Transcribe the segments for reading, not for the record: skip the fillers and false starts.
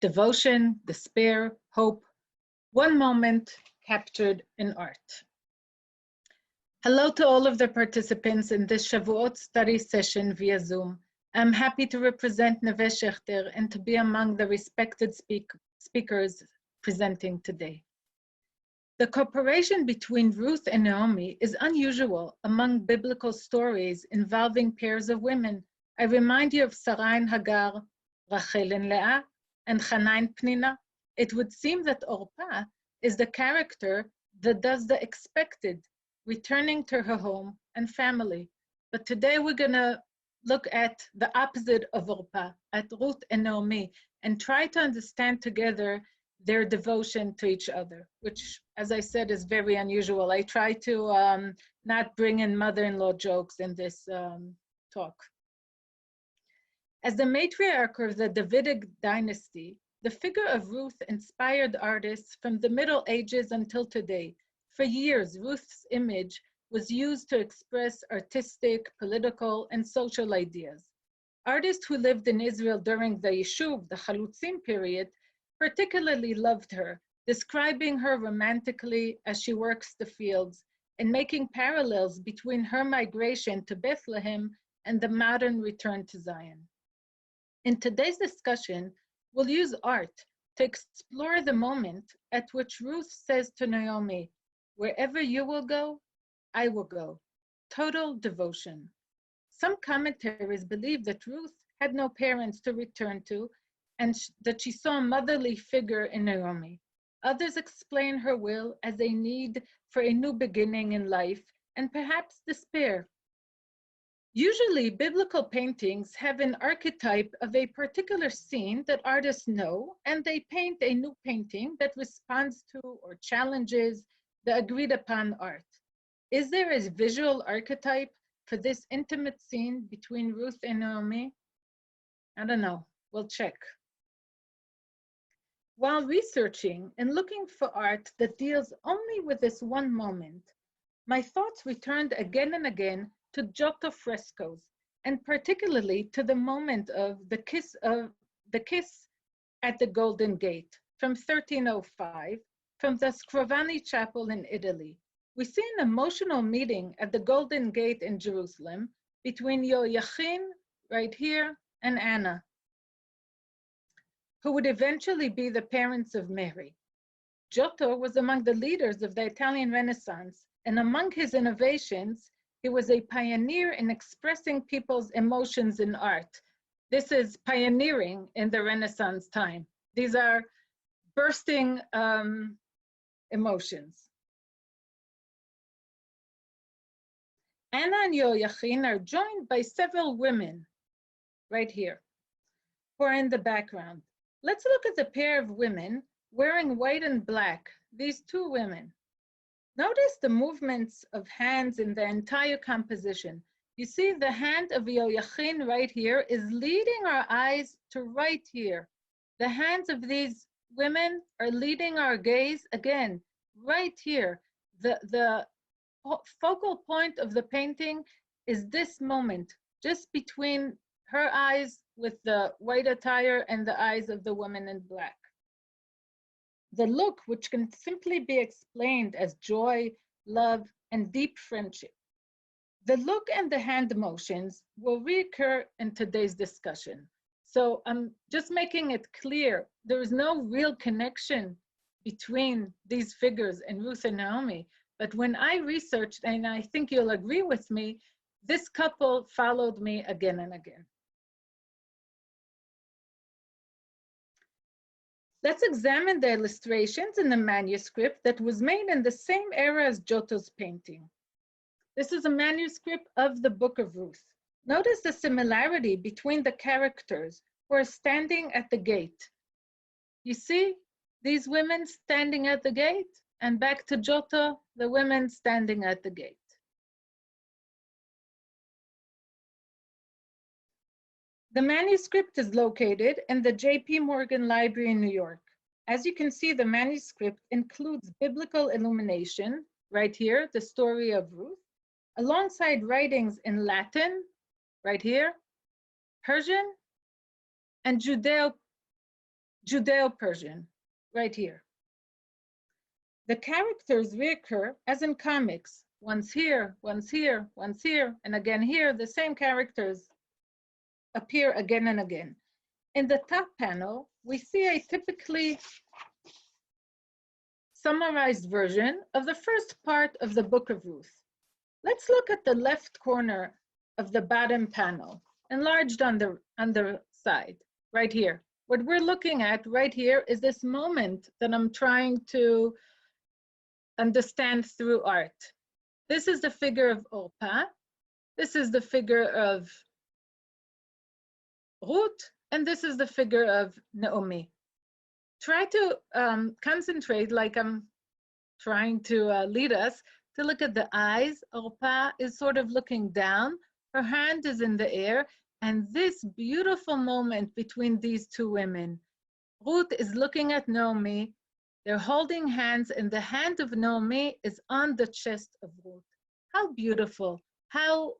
devotion, despair, hope, one moment captured in art. Hello to all of the participants in this Shavuot study session via Zoom. I'm happy to represent Neve Shechter and to be among the respected speakers presenting today. The cooperation between Ruth and Naomi is unusual among biblical stories involving pairs of women. I remind you of Sarah and Hagar, Rachel and Leah, and Hannah and Pnina. It would seem that Orpah is the character that does the expected, returning to her home and family. But today we're gonna look at the opposite of Orpah, at Ruth and Naomi, and try to understand together their devotion to each other, which, as I said, is very unusual. I try to not bring in mother-in-law jokes in this talk. As the matriarch of the Davidic dynasty, the figure of Ruth inspired artists from the Middle Ages until today. For years, Ruth's image was used to express artistic, political, and social ideas. Artists who lived in Israel during the Yishuv, the Chalutzim period, particularly loved her, describing her romantically as she works the fields and making parallels between her migration to Bethlehem and the modern return to Zion. In today's discussion, we'll use art to explore the moment at which Ruth says to Naomi, "Wherever you will go, I will go." Total devotion. Some commentaries believe that Ruth had no parents to return to and that she saw a motherly figure in Naomi. Others explain her will as a need for a new beginning in life and perhaps despair. Usually, biblical paintings have an archetype of a particular scene that artists know, and they paint a new painting that responds to or challenges the agreed upon art. Is there a visual archetype for this intimate scene between Ruth and Naomi? I don't know, we'll check. While researching and looking for art that deals only with this one moment, my thoughts returned again and again to Giotto frescoes, and particularly to the moment of the kiss at the Golden Gate from 1305, from the Scrovani Chapel in Italy. We see an emotional meeting at the Golden Gate in Jerusalem between Yoachin, right here, and Anna, who would eventually be the parents of Mary. Giotto was among the leaders of the Italian Renaissance, and among his innovations, he was a pioneer in expressing people's emotions in art. This is pioneering in the Renaissance time. These are bursting emotions. Anna and Yoachin are joined by several women, right here, who are in the background. Let's look at the pair of women wearing white and black, these two women. Notice the movements of hands in the entire composition. You see the hand of Yoachin right here is leading our eyes to right here. The hands of these women are leading our gaze, again, right here. The focal point of the painting is this moment, just between her eyes with the white attire and the eyes of the woman in black. The look, which can simply be explained as joy, love, and deep friendship. The look and the hand motions will reoccur in today's discussion. So I'm just making it clear, there is no real connection between these figures and Ruth and Naomi. But when I researched, and I think you'll agree with me, this couple followed me again and again. Let's examine the illustrations in the manuscript that was made in the same era as Giotto's painting. This is a manuscript of the Book of Ruth. Notice the similarity between the characters who are standing at the gate. You see these women standing at the gate, and back to Giotto, the women standing at the gate. The manuscript is located in the J.P. Morgan Library in New York. As you can see, the manuscript includes biblical illumination, right here, the story of Ruth, alongside writings in Latin, right here, Persian, and Judeo-Persian, right here. The characters reoccur as in comics, once here, once here, once here, and again here. The same characters appear again and again. In the top panel, we see a typically summarized version of the first part of the Book of Ruth. Let's look at the left corner of the bottom panel, enlarged on the side, right here. What we're looking at right here is this moment that I'm trying to understand through art. This is the figure of Orpah. This is the figure of Ruth, and this is the figure of Naomi. Try to concentrate, like I'm trying to lead us, to look at the eyes. Orpah is sort of looking down. Her hand is in the air, and this beautiful moment between these two women. Ruth is looking at Naomi. They're holding hands, and the hand of Naomi is on the chest of Ruth. How beautiful, how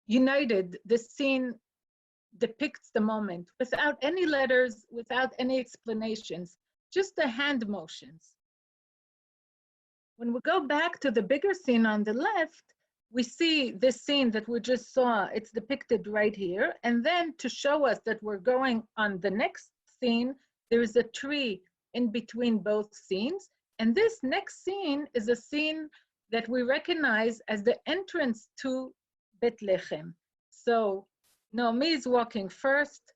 united this scene depicts the moment, without any letters, without any explanations, just the hand motions. When we go back to the bigger scene on the left, we see this scene that we just saw. It's depicted right here. And then to show us that we're going on the next scene, there is a tree in between both scenes. And this next scene is a scene that we recognize as the entrance to Bethlehem. So Naomi is walking first,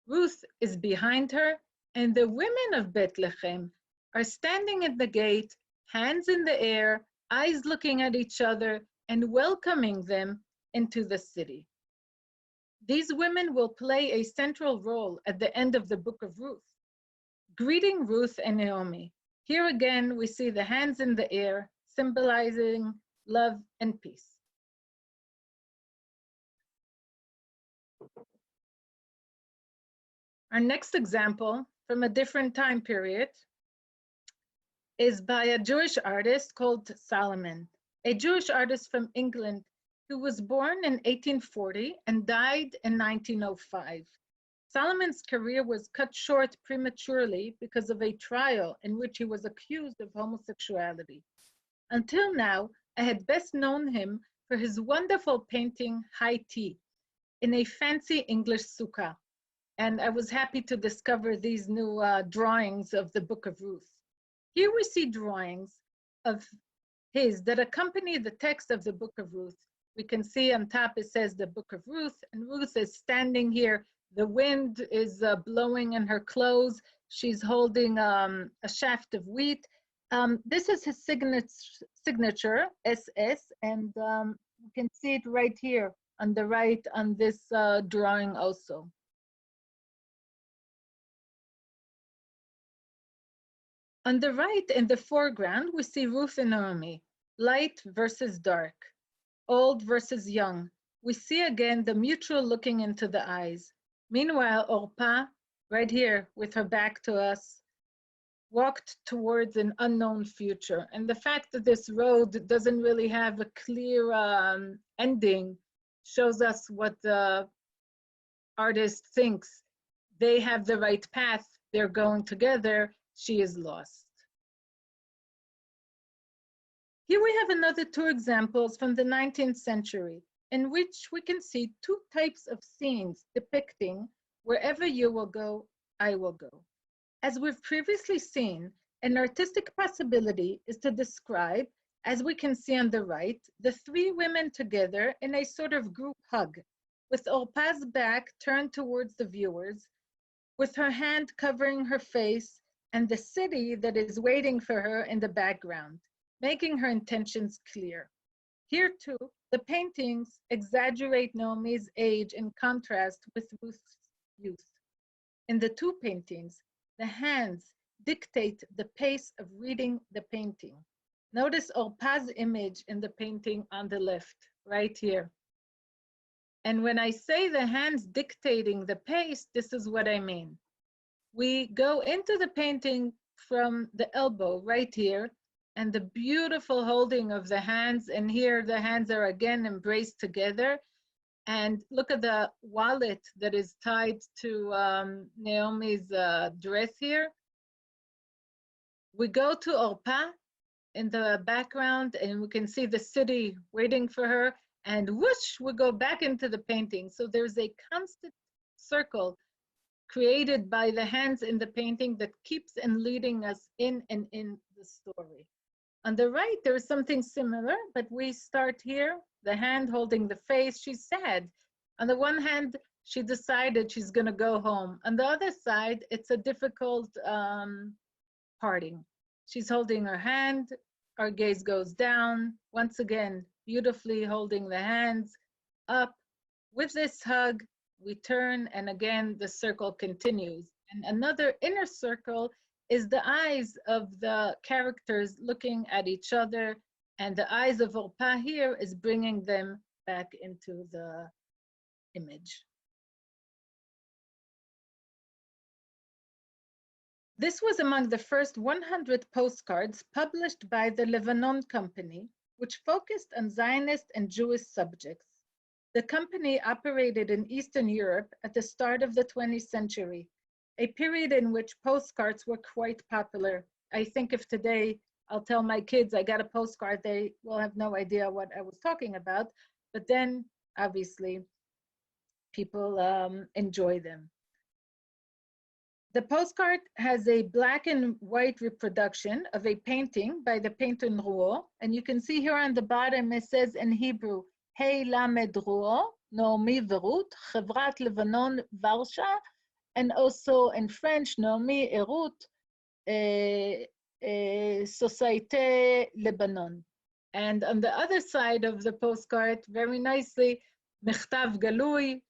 Ruth is behind her, and the women of Bethlehem are standing at the gate, hands in the air, eyes looking at each other, and welcoming them into the city. These women will play a central role at the end of the Book of Ruth, greeting Ruth and Naomi. Here again, we see the hands in the air, symbolizing love and peace. Our next example from a different time period is by a Jewish artist called Solomon, a Jewish artist from England who was born in 1840 and died in 1905. Solomon's career was cut short prematurely because of a trial in which he was accused of homosexuality. Until now, I had best known him for his wonderful painting, High Tea, in a fancy English sukkah. And I was happy to discover these new drawings of the Book of Ruth. Here we see drawings of his that accompany the text of the Book of Ruth. We can see on top it says the Book of Ruth, and Ruth is standing here. The wind is blowing in her clothes. She's holding a shaft of wheat. This is his signature, SS, and you can see it right here on the right on this drawing also. On the right in the foreground, we see Ruth and Naomi, light versus dark, old versus young. We see again the mutual looking into the eyes. Meanwhile, Orpah, right here with her back to us, walked towards an unknown future. And the fact that this road doesn't really have a clear ending shows us what the artist thinks. They have the right path, they're going together, she is lost. Here we have another two examples from the 19th century in which we can see two types of scenes depicting wherever you will go, I will go. As we've previously seen, an artistic possibility is to describe, as we can see on the right, the three women together in a sort of group hug, with Orpah's back turned towards the viewers, with her hand covering her face, and the city that is waiting for her in the background, making her intentions clear. Here too, the paintings exaggerate Naomi's age in contrast with Ruth's youth. In the two paintings, the hands dictate the pace of reading the painting. Notice Orpah's image in the painting on the left, right here. And when I say the hands dictating the pace, this is what I mean. We go into the painting from the elbow right here, and the beautiful holding of the hands, and here the hands are again embraced together. And look at the wallet that is tied to Naomi's dress here. We go to Orpah in the background, and we can see the city waiting for her. And whoosh, we go back into the painting. So there's a constant circle created by the hands in the painting that keeps and leading us in and in the story. On the right, there's something similar, but we start here, the hand holding the face. She's sad. On the one hand, she decided she's going to go home. On the other side, it's a difficult parting. She's holding her hand. Our gaze goes down. Once again, beautifully holding the hands up. With this hug, we turn, and again, the circle continues. And another inner circle is the eyes of the characters looking at each other, and the eyes of Orpah here is bringing them back into the image. This was among the first 100 postcards published by the Lebanon Company, which focused on Zionist and Jewish subjects. The company operated in Eastern Europe at the start of the 20th century, a period in which postcards were quite popular. I think if today I'll tell my kids I got a postcard, they will have no idea what I was talking about. But then, obviously, people enjoy them. The postcard has a black and white reproduction of a painting by the painter Rouault. And you can see here on the bottom, it says in Hebrew, Hey Lamed Rouault, Naomi Ruth, Chevrat Lebanon, Varsha, and also in French, Naomi et Ruth, Société Lebanon. And on the other side of the postcard, very nicely, Mechtav Galui,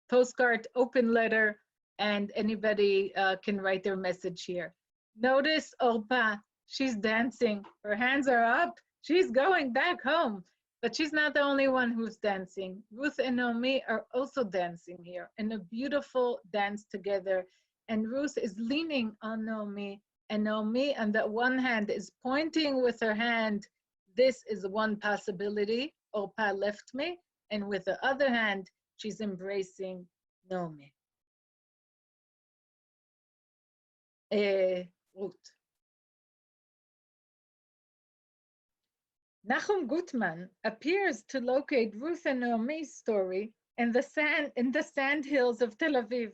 postcard open letter, and anybody can write their message here. Notice Orpah, she's dancing. Her hands are up. She's going back home. But she's not the only one who's dancing. Ruth and Naomi are also dancing here in a beautiful dance together. And Ruth is leaning on Naomi, and Naomi on the one hand is pointing with her hand. This is one possibility. Orpah left me. And with the other hand, she's embracing Naomi. Ruth. Nachum Gutman appears to locate Ruth and Naomi's story in the sand hills of Tel Aviv.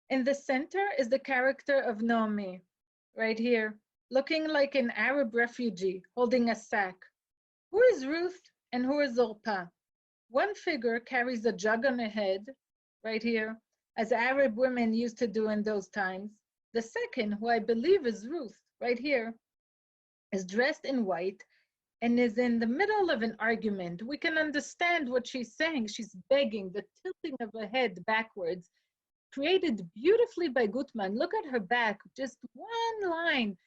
In the center is the character of Naomi, right here, looking like an Arab refugee holding a sack. Who is Ruth and who is Orpah? One figure carries a jug on her head, right here, as Arab women used to do in those times. The second, who I believe is Ruth, right here, is dressed in white and is in the middle of an argument. We can understand what she's saying. She's begging, the tilting of her head backwards, created beautifully by Gutman. Look at her back, just one line,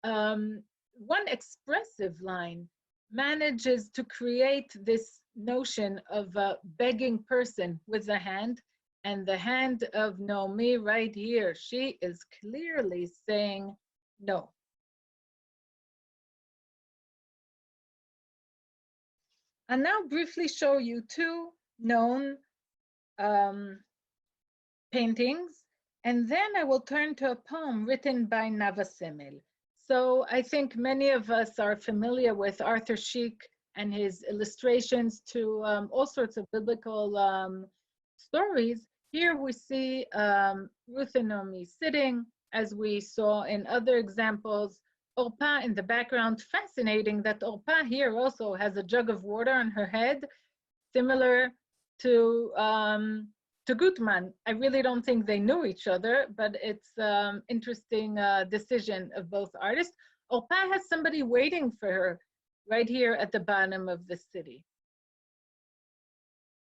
one expressive line, manages to create this notion of a begging person with a hand. And the hand of Naomi right here, she is clearly saying no. I'll now briefly show you two known paintings, and then I will turn to a poem written by Nava Semel. So I think many of us are familiar with Arthur Sheik and his illustrations to all sorts of biblical stories. Here we see Ruth and Naomi sitting, as we saw in other examples. Orpah in the background. Fascinating that Orpah here also has a jug of water on her head, similar to Gutman. I really don't think they knew each other, but it's interesting decision of both artists. Orpah has somebody waiting for her right here at the bottom of the city.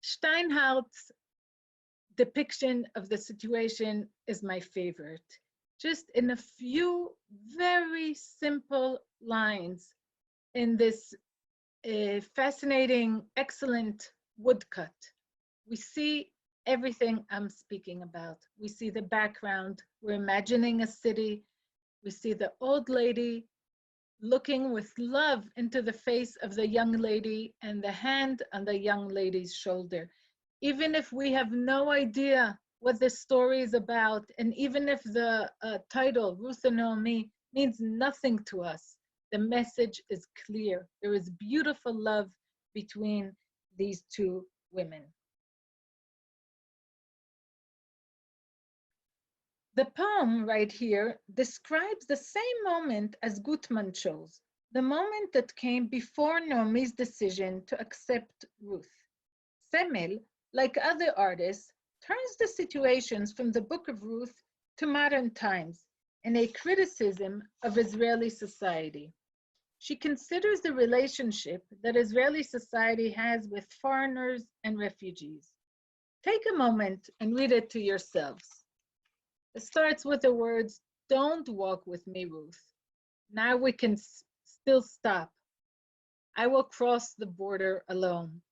Steinhaut's depiction of the situation is my favorite. Just in a few very simple lines in this fascinating, excellent woodcut, we see everything I'm speaking about. We see the background. We're imagining a city. We see the old lady looking with love into the face of the young lady and the hand on the young lady's shoulder. Even if we have no idea what this story is about, and even if the title, Ruth and Naomi, means nothing to us, the message is clear. There is beautiful love between these two women. The poem right here describes the same moment as Gutman chose, the moment that came before Naomi's decision to accept Ruth. Semel, like other artists, turns the situations from the Book of Ruth to modern times in a criticism of Israeli society. She considers the relationship that Israeli society has with foreigners and refugees. Take a moment and read it to yourselves. It starts with the words, "Don't walk with me, Ruth. Now we can still stop. I will cross the border alone."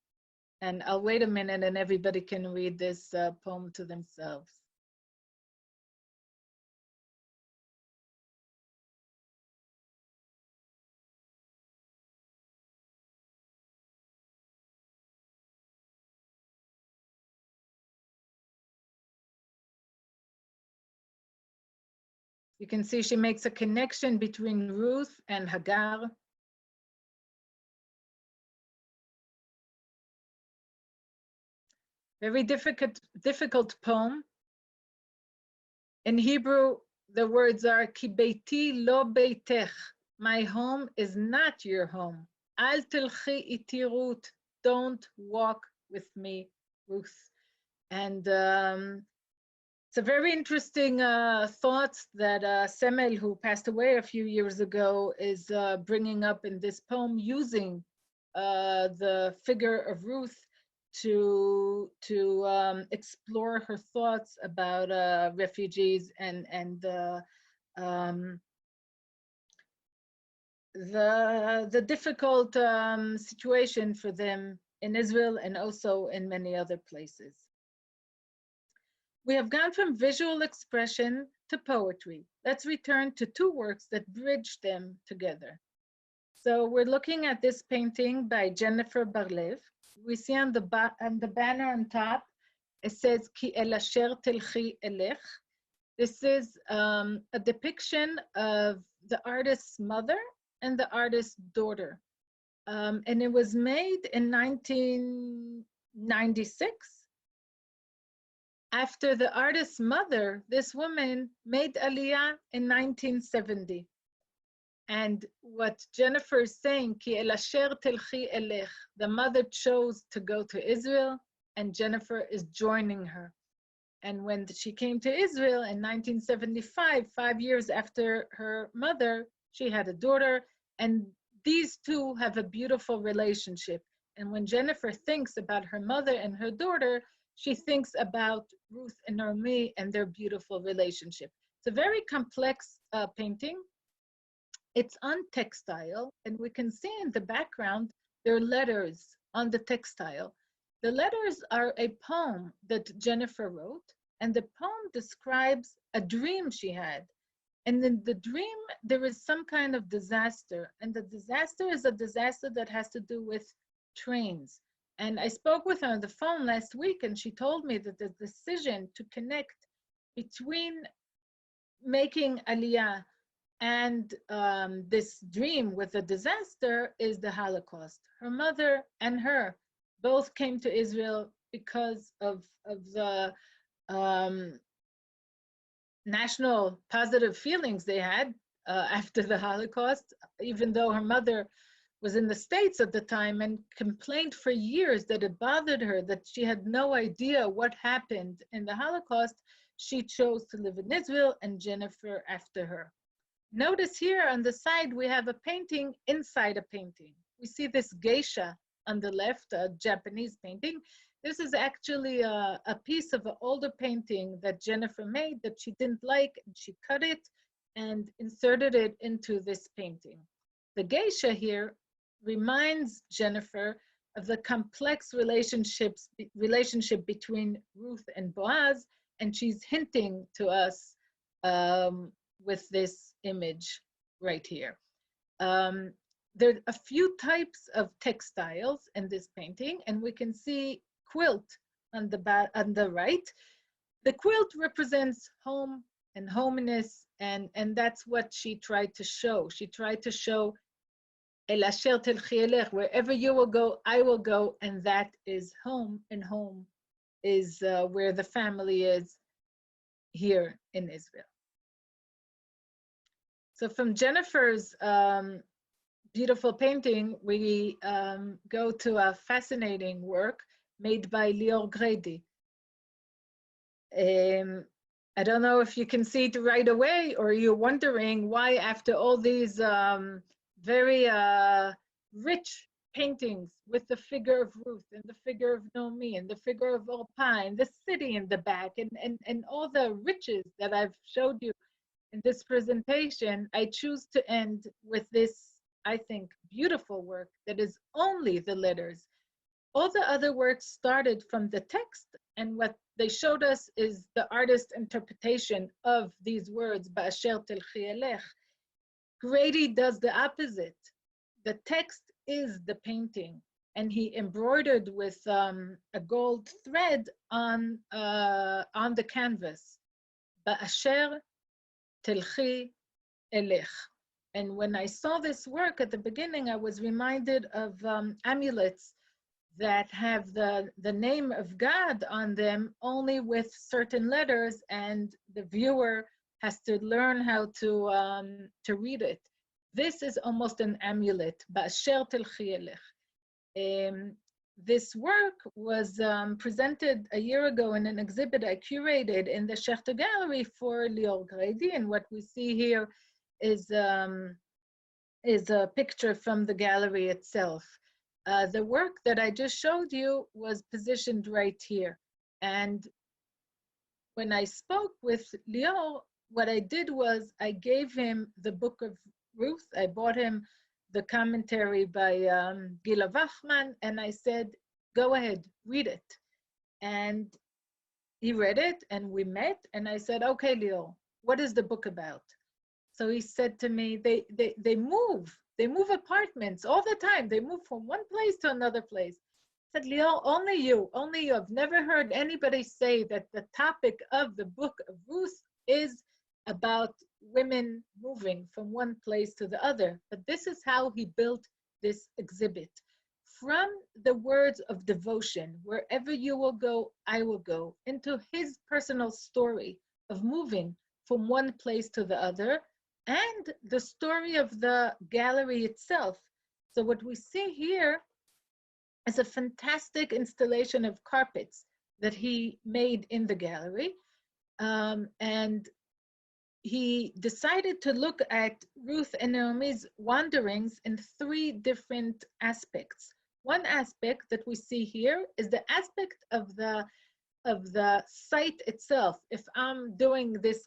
And I'll wait a minute and everybody can read this poem to themselves. You can see she makes a connection between Ruth and Hagar. Very difficult poem. In Hebrew, the words are, Ki beiti lo beitech. My home is not your home. Al tilchi iti Ruth. Don't walk with me, Ruth. And it's a very interesting thought that Semel, who passed away a few years ago, is bringing up in this poem, using the figure of Ruth to explore her thoughts about refugees and the difficult situation for them in Israel and also in many other places. We have gone from visual expression to poetry. Let's return to two works that bridge them together. So we're looking at this painting by Jennifer Bar-Lev. We see on the banner on top, it says, Ki el asher telchi elech. This is a depiction of the artist's mother and the artist's daughter. And it was made in 1996. After the artist's mother, this woman made Aliyah in 1970. And what Jennifer is saying, Ki el asher telchi elech, the mother chose to go to Israel, and Jennifer is joining her. And when she came to Israel in 1975, 5 years after her mother, she had a daughter, and these two have a beautiful relationship. And when Jennifer thinks about her mother and her daughter, she thinks about Ruth and Naomi and their beautiful relationship. It's a very complex painting. It's on textile, and we can see in the background, there are letters on the textile. The letters are a poem that Jennifer wrote, and the poem describes a dream she had. And in the dream, there is some kind of disaster, and the disaster is a disaster that has to do with trains. And I spoke with her on the phone last week, and she told me that the decision to connect between making Aliyah and this dream with a disaster is the Holocaust. Her mother and her both came to Israel because of the national positive feelings they had after the Holocaust, even though her mother was in the States at the time and complained for years that it bothered her, that she had no idea what happened in the Holocaust. She chose to live in Israel, and Jennifer after her. Notice here on the side, we have a painting inside a painting. We see this geisha on the left, a Japanese painting. This is actually a piece of an older painting that Jennifer made that she didn't like, and she cut it and inserted it into this painting. The geisha here reminds Jennifer of the complex relationship between Ruth and Boaz, and she's hinting to us with this image right here. There are a few types of textiles in this painting, and we can see quilt on the right. The quilt represents home and hominess, and that's what she tried to show. She tried to show El asher telchi elech, wherever you will go, I will go, and that is home, and home is where the family is here in Israel. So from Jennifer's beautiful painting, we go to a fascinating work made by Lior.They. I don't know if you can see it right away, or you're wondering why, after all these very rich paintings with the figure of Ruth and the figure of Naomi and the figure of Orpah and the city in the back and all the riches that I've showed you in this presentation, I choose to end with this, I think, beautiful work that is only the letters. All the other works started from the text, and what they showed us is the artist's interpretation of these words, Ba'asher telchi elech. Grady does the opposite. The text is the painting, and he embroidered with a gold thread on the canvas, Ba'asher telchi elech. And when I saw this work at the beginning, I was reminded of amulets that have the name of God on them, only with certain letters, and the viewer has to learn how to read it. This is almost an amulet, Ba'asher telchi elech. This work was presented a year ago in an exhibit I curated in the Sheik Gallery for Lior.They, and what we see here is a picture from the gallery itself. The work that I just showed you was positioned right here. And when I spoke with Lior, what I did was I gave him the Book of Ruth. I bought him the commentary by Gila Wachman, and I said, go ahead, read it. And he read it, and we met, and I said, okay, Lior, what is the book about? So he said to me, they move apartments all the time. They move from one place to another place. I said, Lior, only you. I've never heard anybody say that the topic of the Book of Ruth is about women moving from one place to the other. But this is how he built this exhibit. From the words of devotion, wherever you will go, I will go, into his personal story of moving from one place to the other, and the story of the gallery itself. So what we see here is a fantastic installation of carpets that he made in the gallery. And he decided to look at Ruth and Naomi's wanderings in three different aspects. One aspect that we see here is the aspect of the site itself. If I'm doing this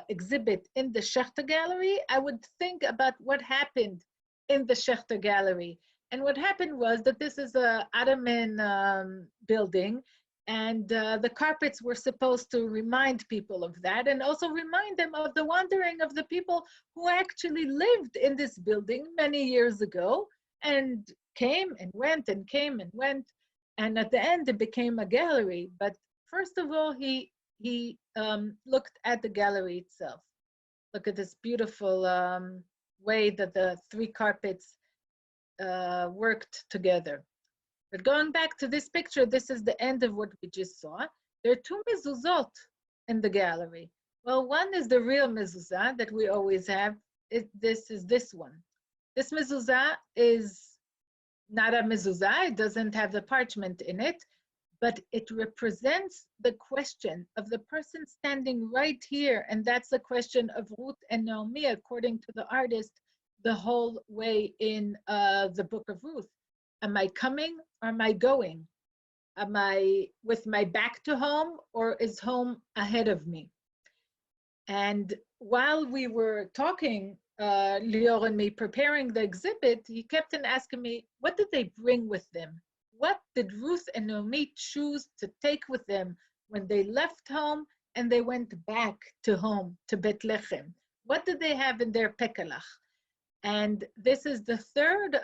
exhibit in the Sheik Gallery, I would think about what happened in the Sheik Gallery. And what happened was that this is a Ottoman building, and the carpets were supposed to remind people of that, and also remind them of the wandering of the people who actually lived in this building many years ago, and came and went and came and went, and at the end it became a gallery. But first of all, he looked at the gallery itself. Look at this beautiful way that the three carpets worked together. But going back to this picture, this is the end of what we just saw. There are two mezuzot in the gallery. Well, one is the real mezuzah that we always have. This is this one. This mezuzah is not a mezuzah. It doesn't have the parchment in it, but it represents the question of the person standing right here. And that's the question of Ruth and Naomi, according to the artist, the whole way in the Book of Ruth. Am I coming or am I going? Am I with my back to home, or is home ahead of me? And while we were talking, Lior and me, preparing the exhibit, he kept on asking me, what did they bring with them? What did Ruth and Naomi choose to take with them when they left home and they went back to home, to Bethlehem? What did they have in their pekalach? And this is the third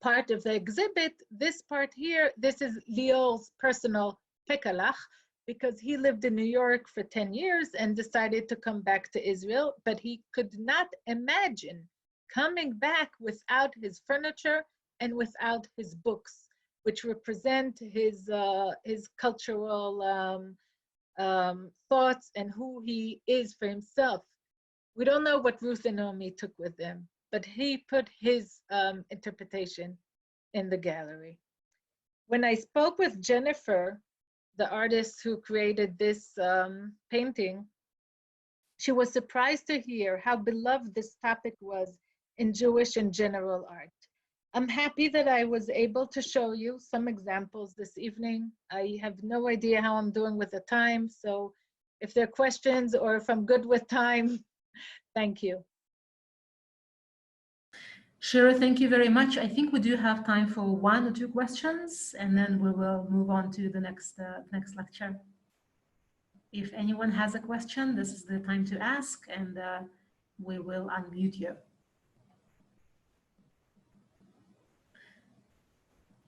part of the exhibit. This part here, this is Lior's personal pekalach, because he lived in New York for 10 years and decided to come back to Israel, but he could not imagine coming back without his furniture and without his books, which represent his cultural thoughts and who he is for himself. We don't know what Ruth and Naomi took with them, but he put his interpretation in the gallery. When I spoke with Jennifer, the artist who created this painting, she was surprised to hear how beloved this topic was in Jewish and general art. I'm happy that I was able to show you some examples this evening. I have no idea how I'm doing with the time, so if there are questions or if I'm good with time, thank you. Shira, thank you very much. I think we do have time for 1 or 2 questions, and then we will move on to the next lecture. If anyone has a question, this is the time to ask, and we will unmute you.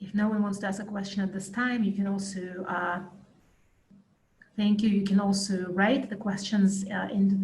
If no one wants to ask a question at this time, you can also, thank you. You can also write the questions into the